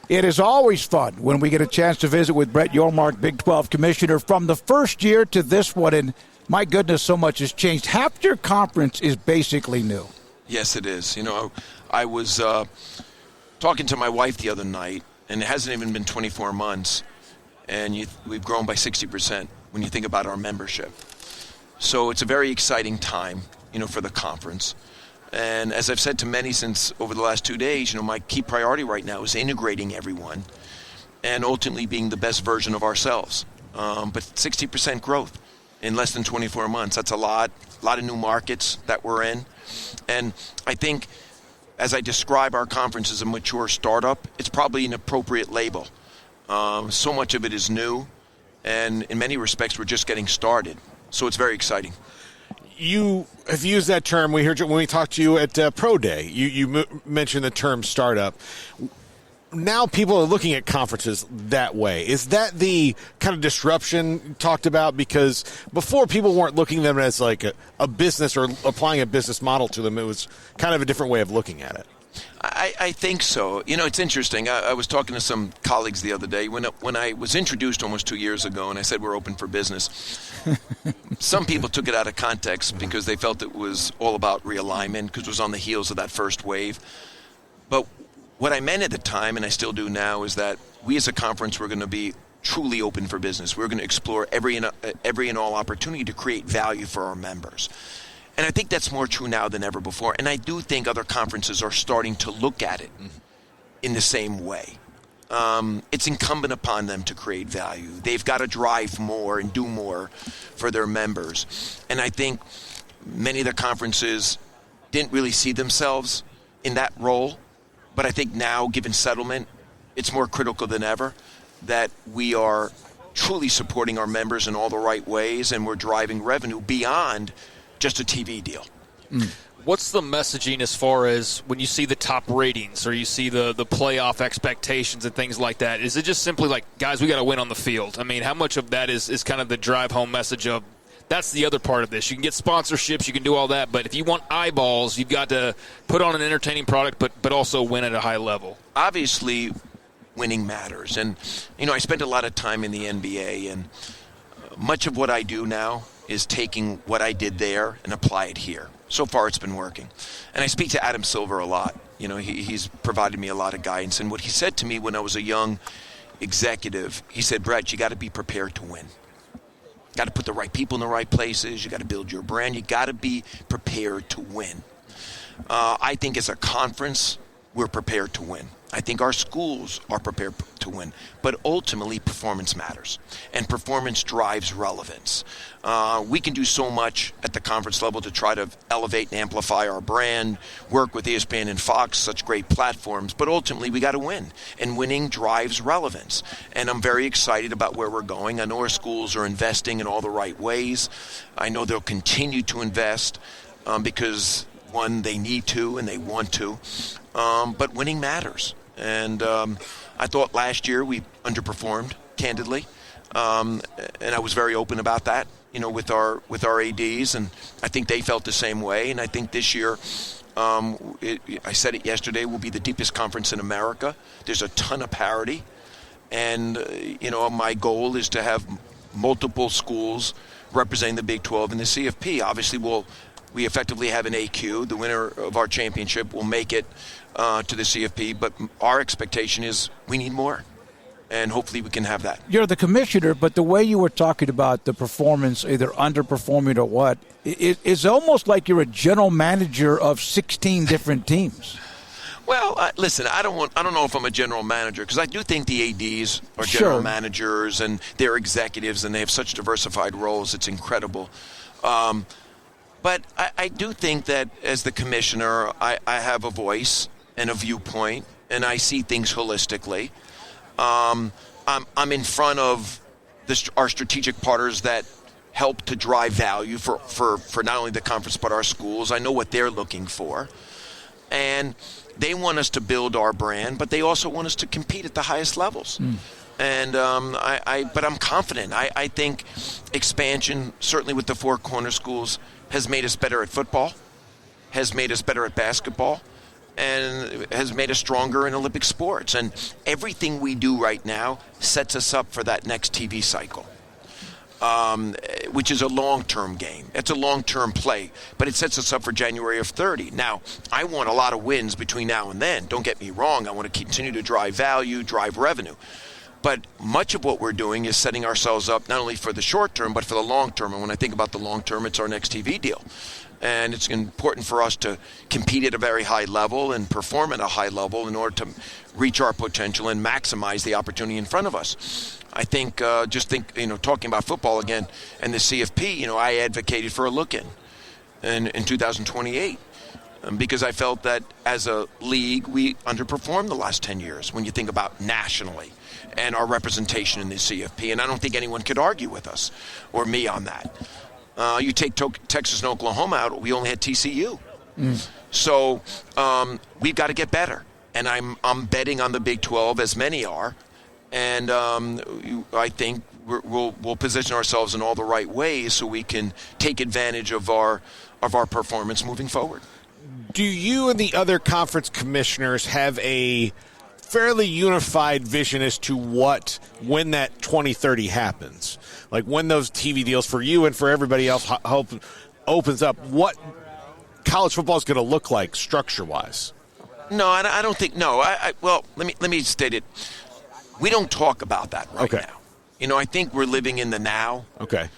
It is always fun when we get a chance to visit with Brett Yormark, Big 12 Commissioner, from the first year to this one. And my goodness, so much has changed. Half your conference is basically new. Yes, it is. You know, I was talking to my wife the other night, and it hasn't even been 24 months, and we've grown by 60% when you think about our membership. So it's a very exciting time, you know, for the conference. And as I've said to many since over the last 2 days, you know, my key priority right now is integrating everyone and ultimately being the best version of ourselves. But 60% growth in less than 24 months, that's a lot of new markets that we're in. And I think as I describe our conference as a mature startup, it's probably an appropriate label. So much of it is new, and in many respects, we're just getting started. So it's very exciting. You have used that term. We heard you when we talked to you at Pro Day. You mentioned the term startup. Now people are looking at conferences that way. Is that the kind of disruption you talked about? Because before, people weren't looking at them as like a business or applying a business model to them. It was kind of a different way of looking at it. I think so. You know, it's interesting. I was talking to some colleagues the other day when I was introduced almost 2 years ago, and I said we're open for business. Some people took it out of context because they felt it was all about realignment because it was on the heels of that first wave. But what I meant at the time, and I still do now, is that we as a conference, we're going to be truly open for business. We're going to explore every and all opportunity to create value for our members. And I think that's more true now than ever before. And I do think other conferences are starting to look at it in the same way. It's incumbent upon them to create value. They've got to drive more and do more for their members. And I think many of the conferences didn't really see themselves in that role. But I think now, given settlement, it's more critical than ever that we are truly supporting our members in all the right ways, and we're driving revenue beyond just a TV deal. What's the messaging as far as when you see the top ratings or you see the playoff expectations and things like that? Is it just simply like, guys, we got to win on the field? I mean, how much of that is kind of the drive home message of that's the other part of this? You can get sponsorships, you can do all that, but if you want eyeballs, you've got to put on an entertaining product but also win at a high level. Obviously, winning matters. And, you know, I spent a lot of time in the NBA, and much of what I do now is taking what I did there and apply it here. So far, it's been working. And I speak to Adam Silver a lot. You know, he's provided me a lot of guidance. And what he said to me when I was a young executive, he said, Brett, you got to be prepared to win. Got to put the right people in the right places. You got to build your brand. You got to be prepared to win. I think as a conference, we're prepared to win. I think our schools are prepared to win. But ultimately, performance matters. And performance drives relevance. We can do so much at the conference level to try to elevate and amplify our brand, work with ESPN and Fox, such great platforms. But ultimately, we got to win. And winning drives relevance. And I'm very excited about where we're going. I know our schools are investing in all the right ways. I know they'll continue to invest because, one, they need to and they want to. But winning matters. And I thought last year we underperformed, candidly. And I was very open about that, you know, with our ADs. And I think they felt the same way. And I think this year, I said it yesterday, will be the deepest conference in America. There's a ton of parity. And, you know, my goal is to have multiple schools representing the Big 12 and the CFP. Obviously, we effectively have an AQ. The winner of our championship will make it to the CFP, but our expectation is we need more, and hopefully we can have that. You're the commissioner, but the way you were talking about the performance, either underperforming or what, it's almost like you're a general manager of 16 different teams. Well, listen, I don't know if I'm a general manager, because I do think the ADs are general managers, and they're executives, and they have such diversified roles. It's incredible. But I do think that as the commissioner, I have a voice and a viewpoint, and I see things holistically. I'm in front of our strategic partners that help to drive value for not only the conference but our schools. I know what they're looking for. And they want us to build our brand, but they also want us to compete at the highest levels. And but I'm confident. I think expansion, certainly with the four corner schools, has made us better at football, has made us better at basketball. and has made us stronger in Olympic sports. And everything we do right now sets us up for that next TV cycle, which is a long-term game. It's a long-term play, but it sets us up for January of 30. Now, I want a lot of wins between now and then. Don't get me wrong. I want to continue to drive value, drive revenue. But much of what we're doing is setting ourselves up not only for the short term, but for the long term. And when I think about the long term, it's our next TV deal. And it's important for us to compete at a very high level and perform at a high level in order to reach our potential and maximize the opportunity in front of us. I think, talking about football again and the CFP, I advocated for a look-in in 2028 because I felt that as a league, we underperformed the last 10 years when you think about nationally and our representation in the CFP. And I don't think anyone could argue with us or me on that. You take Texas and Oklahoma out, we only had TCU. So we've got to get better. And I'm betting on the Big 12, as many are. And I think we'll position ourselves in all the right ways so we can take advantage of our performance moving forward. Do you and the other conference commissioners have a fairly unified vision as to when that 2030 happens? Like when those TV deals for you and for everybody else opens up, what college football is going to look like structure-wise? No, I don't think. No, well, let me state it. We don't talk about that right now. I think we're living in the now. Okay.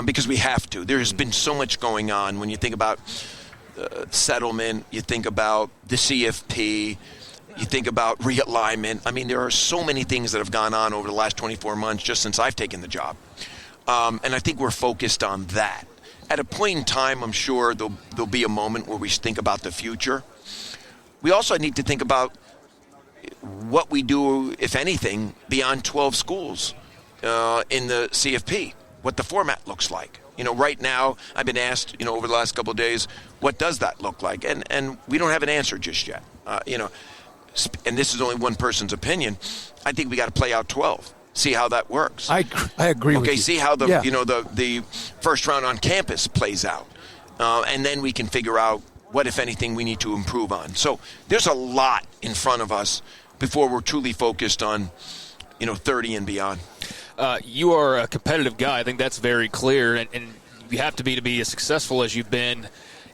Because we have to. There has been so much going on. When you think about settlement, you think about the CFP, you think about realignment. I mean, there are so many things that have gone on over the last 24 months just since I've taken the job. And I think we're focused on that. At a point in time, I'm sure there'll be a moment where we think about the future. We also need to think about what we do, if anything, beyond 12 schools in the CFP, what the format looks like. Right now, I've been asked, over the last couple of days, what does that look like? And we don't have an answer just yet. And this is only one person's opinion. I think we got to play out 12, see how that works. I agree with you. Okay, see how the first round on campus plays out. And then we can figure out what, if anything, we need to improve on. So there's a lot in front of us before we're truly focused on, 30 and beyond. You are a competitive guy. I think that's very clear, and you have to be as successful as you've been.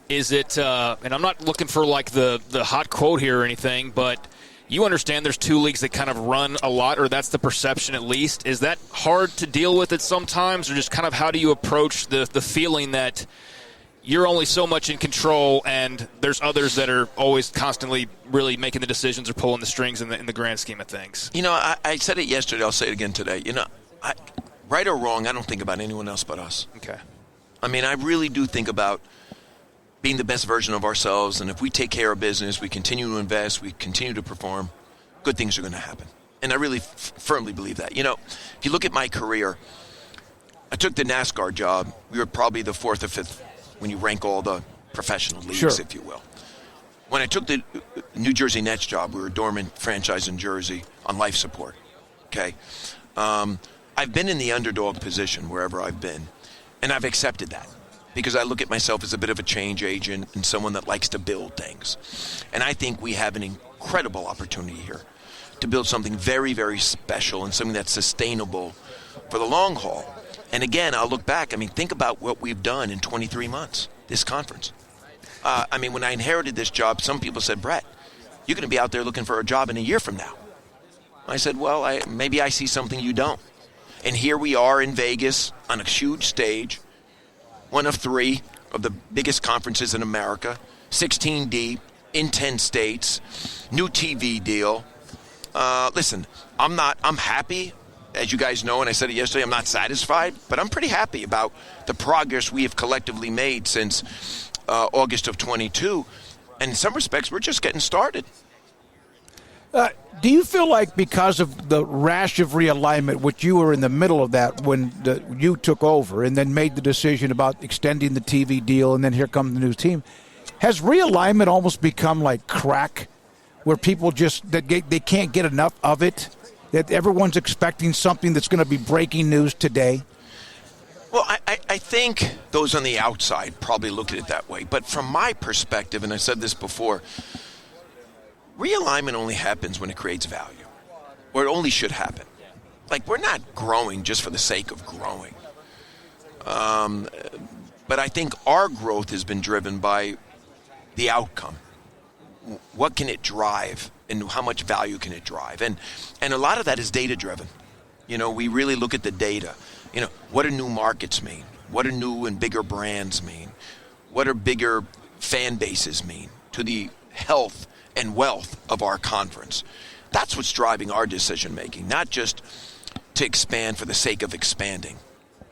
Is it, and I'm not looking for like the hot quote here or anything, but you understand there's two leagues that kind of run a lot, or that's the perception at least. Is that hard to deal with it sometimes, or just kind of how do you approach the feeling that you're only so much in control and there's others that are always constantly really making the decisions or pulling the strings in the grand scheme of things? I said it yesterday. I'll say it again today. Right or wrong, I don't think about anyone else but us. Okay. I mean, I really do think about being the best version of ourselves, and if we take care of business, we continue to invest, we continue to perform, good things are going to happen. And I really firmly believe that. If you look at my career, I took the NASCAR job. We were probably the fourth or fifth when you rank all the professional leagues, if you will. When I took the New Jersey Nets job, we were a dormant franchise in Jersey on life support. Okay. I've been in the underdog position wherever I've been, and I've accepted that because I look at myself as a bit of a change agent and someone that likes to build things. And I think we have an incredible opportunity here to build something very, very special and something that's sustainable for the long haul. And again, I'll look back. I mean, think about what we've done in 23 months, this conference. When I inherited this job, some people said, Brett, you're going to be out there looking for a job in a year from now. I said, well, maybe I see something you don't. And here we are in Vegas on a huge stage, one of three of the biggest conferences in America, 16 deep, in 10 states, new TV deal. Listen, I'm happy. As you guys know, and I said it yesterday, I'm not satisfied, but I'm pretty happy about the progress we have collectively made since August of 22. And in some respects, we're just getting started. Do you feel like because of the rash of realignment, which you were in the middle of that when you took over and then made the decision about extending the TV deal and then here comes the new team, has realignment almost become like crack where people just they can't get enough of it? That everyone's expecting something that's going to be breaking news today? Well, I think those on the outside probably look at it that way. But from my perspective, and I said this before, realignment only happens when it creates value, or it only should happen. Like, we're not growing just for the sake of growing. But I think our growth has been driven by the outcome. What can it drive, and how much value can it drive? And a lot of that is data-driven. We really look at the data. What do new markets mean? What do new and bigger brands mean? What do bigger fan bases mean to the health and wealth of our conference? That's what's driving our decision-making, not just to expand for the sake of expanding.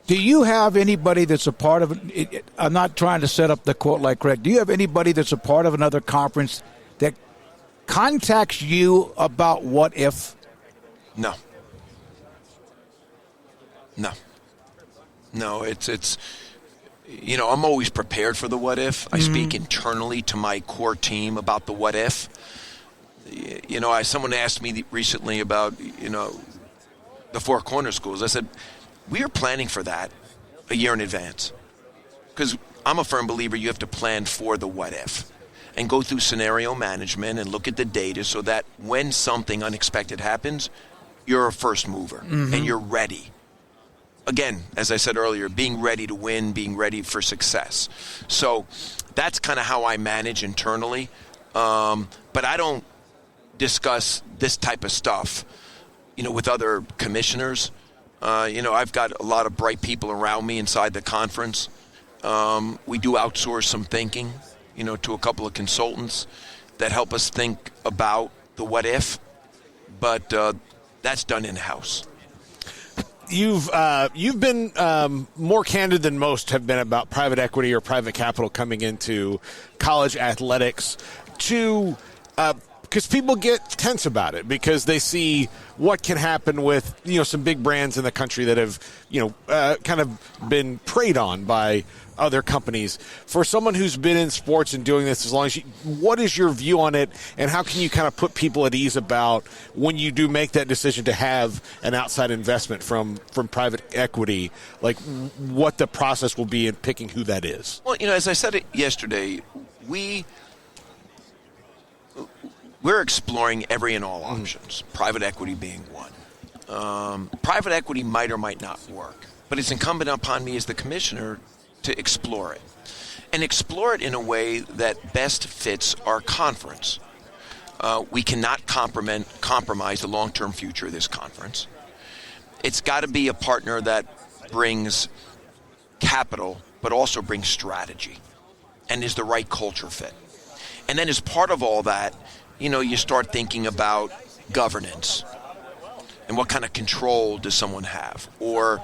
Do you have anybody that's a part of it? I'm not trying to set up the quote like Craig. Do you have anybody that's a part of another conference that contacts you about what if? No. It's I'm always prepared for the what if. I speak internally to my core team about the what if. Someone asked me recently about, the Four Corner schools. I said, we are planning for that a year in advance, because I'm a firm believer you have to plan for the what if and go through scenario management and look at the data so that when something unexpected happens, you're a first mover and you're ready. Again, as I said earlier, being ready to win, being ready for success. So that's kind of how I manage internally. But I don't discuss this type of stuff, with other commissioners. I've got a lot of bright people around me inside the conference. We do outsource some thinking, to a couple of consultants that help us think about the what if, but that's done in-house. You've been more candid than most have been about private equity or private capital coming into college athletics because people get tense about it because they see what can happen with some big brands in the country that have kind of been preyed on by other companies. For someone who's been in sports and doing this as long as what is your view on it, and how can you kind of put people at ease about when you do make that decision to have an outside investment from private equity, like what the process will be in picking who that is? Well, as I said it yesterday, we're exploring every and all options, private equity being one. Private equity might or might not work, but it's incumbent upon me as the commissioner to explore it, and explore it in a way that best fits our conference. We cannot compromise the long-term future of this conference. It's got to be a partner that brings capital, but also brings strategy, and is the right culture fit. And then as part of all that, you start thinking about governance and what kind of control does someone have, or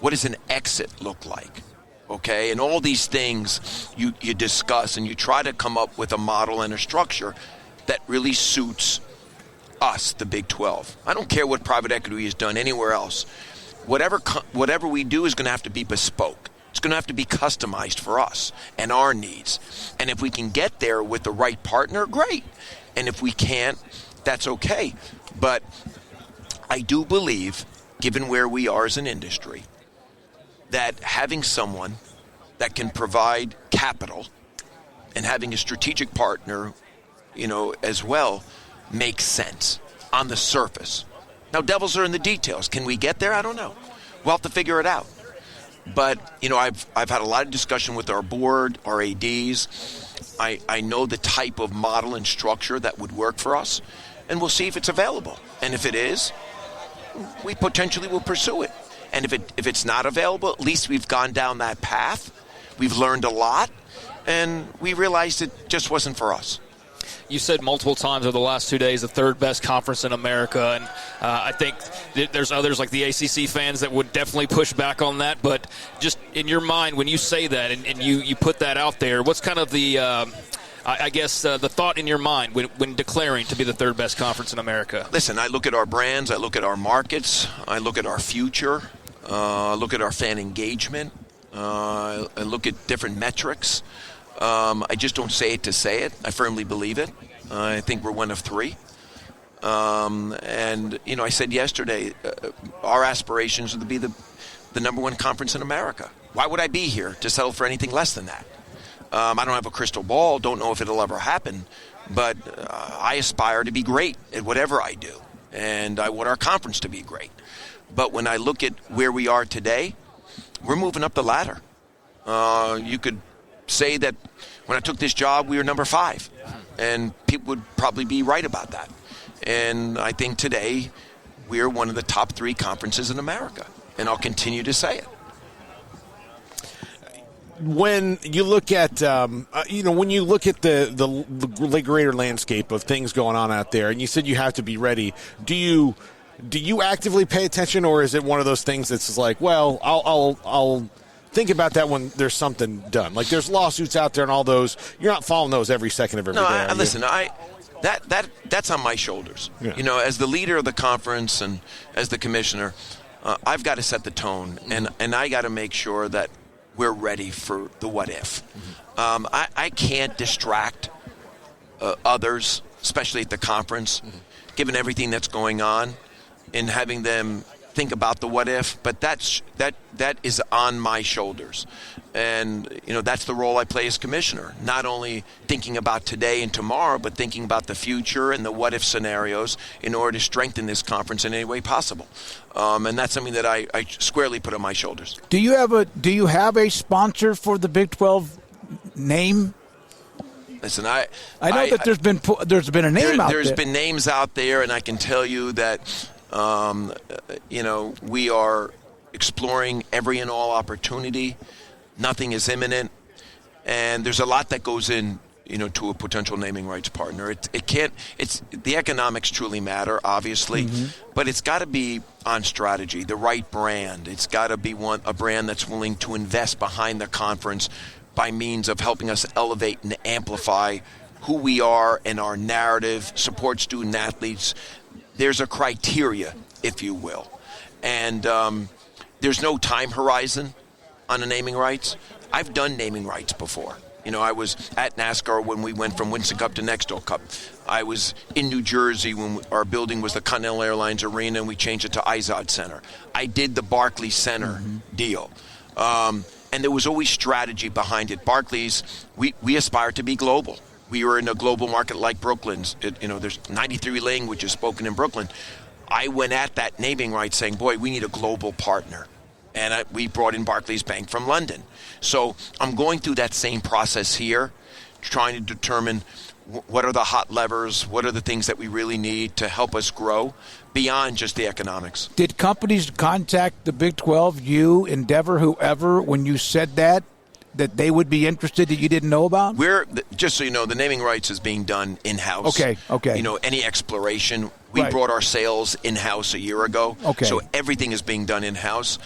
what does an exit look like, okay? And all these things you discuss, and you try to come up with a model and a structure that really suits us, the Big 12. I don't care what private equity has done anywhere else. Whatever we do is going to have to be bespoke. It's going to have to be customized for us and our needs. And if we can get there with the right partner, great. And if we can't, that's okay. But I do believe, given where we are as an industry, that having someone that can provide capital and having a strategic partner, as well, makes sense on the surface. Now, devils are in the details. Can we get there? I don't know. We'll have to figure it out. But, I've had a lot of discussion with our board, our ADs. I know the type of model and structure that would work for us, and we'll see if it's available. And if it is, we potentially will pursue it. And if it's not available, at least we've gone down that path. We've learned a lot, and we realized it just wasn't for us. You said multiple times over the last 2 days the third best conference in America, and I think there's others like the ACC fans that would definitely push back on that. But just in your mind, when you say that and you put that out there, what's kind of the the thought in your mind when declaring to be the third best conference in America? Listen, I look at our brands, I look at our markets, I look at our future, I look at our fan engagement, I look at different metrics. I just don't say it to say it. I firmly believe it. I think we're one of three. I said yesterday, our aspirations are to be the number one conference in America. Why would I be here to settle for anything less than that? I don't have a crystal ball, don't know if it'll ever happen, But I aspire to be great at whatever I do, and I want our conference to be great. But when I look at where we are today, we're moving up the ladder. You could say that when I took this job, we were number 5, and people would probably be right about that. And I think today we're one of the top 3 conferences in America, and I'll continue to say it. When you look at, when you look at the greater landscape of things going on out there, and you said you have to be ready, do you actively pay attention, or is it one of those things that's just like, well, I'll think about that when there's something done? Like there's lawsuits out there and all those. You're not following those every second of every day. Listen, that's on my shoulders. Yeah. As the leader of the conference and as the commissioner, I've got to set the tone, and I got to make sure that we're ready for the what if. I can't distract others, especially at the conference, given everything that's going on, and having them think about the what if. But that is on my shoulders, and that's the role I play as commissioner. Not only thinking about today and tomorrow, but thinking about the future and the what if scenarios in order to strengthen this conference in any way possible. And that's something that I squarely put on my shoulders. Do you have a sponsor for the Big 12 name? Listen, I know that there's been a name out there. There's been names out there, and I can tell you that we are exploring every and all opportunity. Nothing is imminent, and there's a lot that goes in, to a potential naming rights partner. It's the economics truly matter, obviously, but it's got to be on strategy, the right brand. It's got to be a brand that's willing to invest behind the conference by means of helping us elevate and amplify who we are and our narrative, support student athletes. There's a criteria, if you will, and there's no time horizon on the naming rights. I've done naming rights before. I was at NASCAR when we went from Winston Cup to Nextel Cup. I was in New Jersey when our building was the Continental Airlines Arena and we changed it to Izod Center. I did the Barclays Center deal. And there was always strategy behind it. Barclays, we aspire to be global. We were in a global market like Brooklyn's. There's 93 languages spoken in Brooklyn. I went at that naming rights saying, boy, we need a global partner. And we brought in Barclays Bank from London. So I'm going through that same process here, trying to determine what are the hot levers, what are the things that we really need to help us grow beyond just the economics. Did companies contact the Big 12, you, Endeavor, whoever, when you said that they would be interested that you didn't know about? Just so you know, the naming rights is being done in-house. Okay. Any exploration, we Right. brought our sales in-house a year ago. Okay. So everything is being done in-house.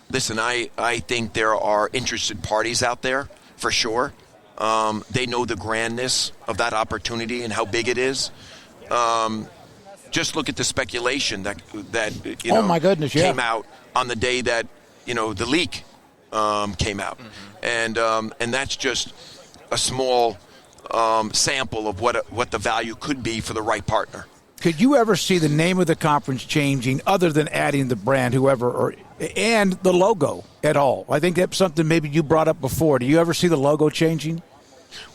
Listen, I think there are interested parties out there, for sure. They know the grandness of that opportunity and how big it is. Just look at the speculation that Oh, my goodness, yeah. came out on the day that the leak came out, and that's just a small sample of what the value could be for the right partner. Could you ever see the name of the conference changing other than adding the brand, and the logo at all? I think that's something maybe you brought up before. Do you ever see the logo changing?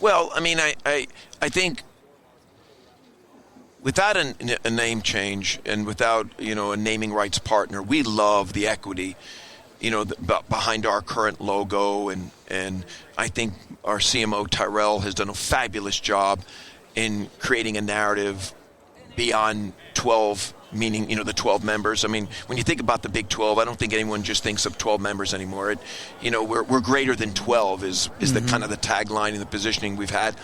Well, I mean, I think without a name change and without a naming rights partner, we love the equity behind our current logo, and I think our CMO Tyrell has done a fabulous job in creating a narrative beyond 12, meaning the 12 members. I mean, when you think about the Big 12, I don't think anyone just thinks of 12 members anymore. We're greater than 12 is the kind of the tagline and the positioning we've had,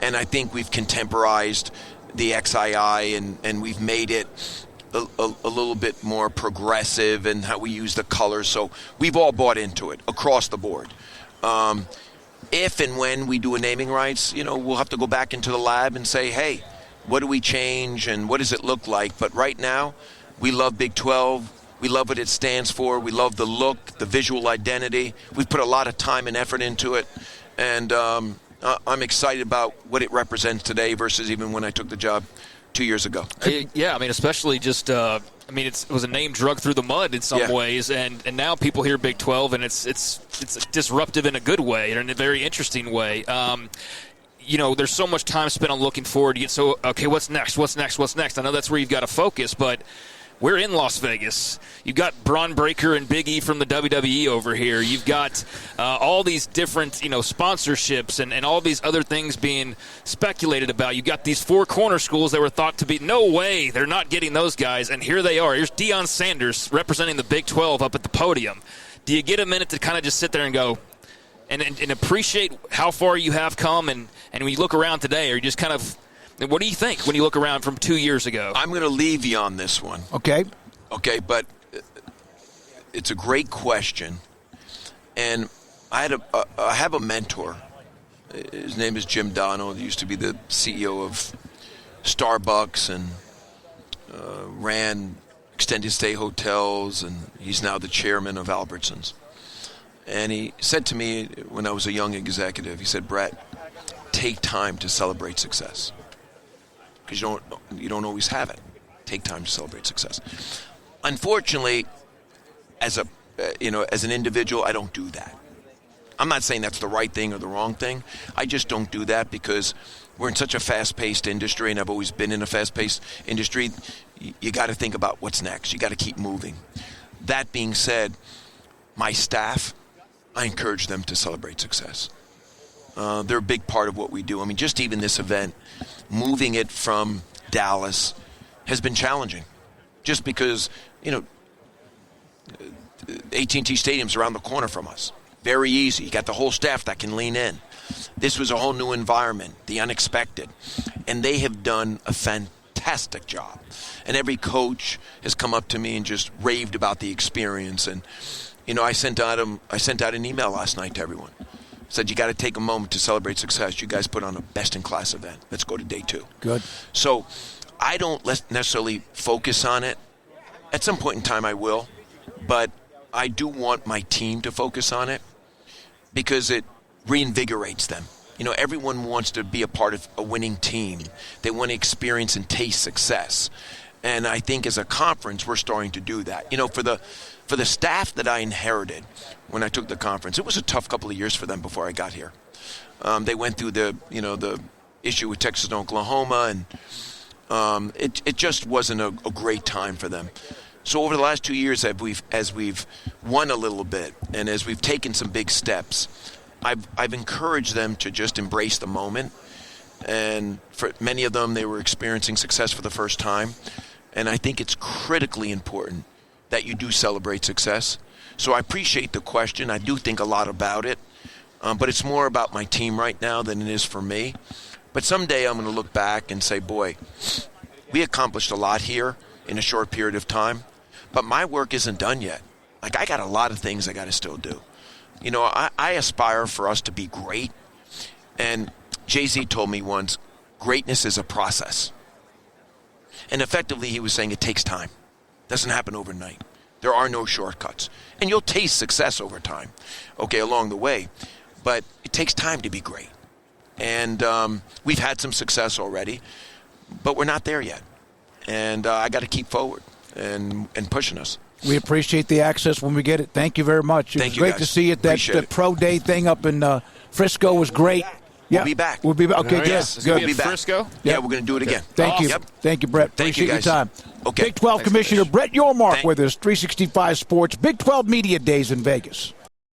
and I think we've contemporized the XII and we've made it a little bit more progressive in how we use the colors. So we've all bought into it across the board. If and when we do a naming rights, we'll have to go back into the lab and say, hey, what do we change and what does it look like? But right now, we love Big 12. We love what it stands for. We love the look, the visual identity. We've put a lot of time and effort into it. And I'm excited about what it represents today versus even when I took the job 2 years ago. Yeah, I mean, especially just it was a name drug through the mud in some ways, and now people hear Big 12, and it's disruptive in a good way, or in a very interesting way. there's so much time spent on looking forward. You get okay, what's next? What's next? What's next? I know that's where you've got to focus, but we're in Las Vegas. You've got Braun Breaker and Big E from the WWE over here. You've got all these different, sponsorships and all these other things being speculated about. You've got these 4 corner schools that were thought to be, no way, they're not getting those guys, and here they are. Here's Deion Sanders representing the Big 12 up at the podium. Do you get a minute to kind of just sit there and go and appreciate how far you have come, and when you look around today, are you just kind of, what do you think when you look around from 2 years ago? I'm going to leave you on this one. Okay. Okay, but it's a great question. And I have a mentor. His name is Jim Dono. He used to be the CEO of Starbucks and ran extended stay hotels, and he's now the chairman of Albertsons. And he said to me when I was a young executive, he said, Brett, take time to celebrate success. Because you don't always have it. Take time to celebrate success. Unfortunately, as an individual, I don't do that. I'm not saying that's the right thing or the wrong thing. I just don't do that because we're in such a fast-paced industry, and I've always been in a fast-paced industry. You got to think about what's next. You got to keep moving. That being said, my staff, I encourage them to celebrate success. They're a big part of what we do. I mean, just even this event, moving it from Dallas has been challenging. Just because, AT&T Stadium's around the corner from us. Very easy. You got the whole staff that can lean in. This was a whole new environment, the unexpected. And they have done a fantastic job. And every coach has come up to me and just raved about the experience. And, I sent out an email last night to everyone. Said, you got to take a moment to celebrate success. You guys put on a best-in-class event. Let's go to day 2. Good. So I don't necessarily focus on it. At some point in time I will. But I do want my team to focus on it because it reinvigorates them. Everyone wants to be a part of a winning team. They want to experience and taste success. And I think as a conference, we're starting to do that. For the staff that I inherited when I took the conference, it was a tough couple of years for them before I got here. They went through the issue with Texas and Oklahoma, and it just wasn't a great time for them. So over the last 2 years, as we've won a little bit, and as we've taken some big steps, I've encouraged them to just embrace the moment. And for many of them, they were experiencing success for the first time. And I think it's critically important that you do celebrate success. So I appreciate the question. I do think a lot about it. But it's more about my team right now than it is for me. But someday I'm going to look back and say, boy, we accomplished a lot here in a short period of time. But my work isn't done yet. I got a lot of things I got to still do. I aspire for us to be great. And Jay-Z told me once, greatness is a process. And effectively, he was saying it takes time. It doesn't happen overnight. There are no shortcuts. And you'll taste success over time, along the way. But it takes time to be great. And we've had some success already, but we're not there yet. And I got to keep forward and pushing us. We appreciate the access when we get it. Thank you very much. It was great guys. to see you. That Pro Day thing up in Frisco was great. Yeah. We'll be back. We'll be back. Okay, good. Yes. Good. We'll be back. Frisco? Yeah, we're going to do it again. Thank you. Yep. Thank you, Brett. Thank you, Appreciate your guys. time. Okay. Big 12 Thanks, Commissioner guys. Brett Yormark with us, 365 Sports, Big 12 Media Days in Vegas.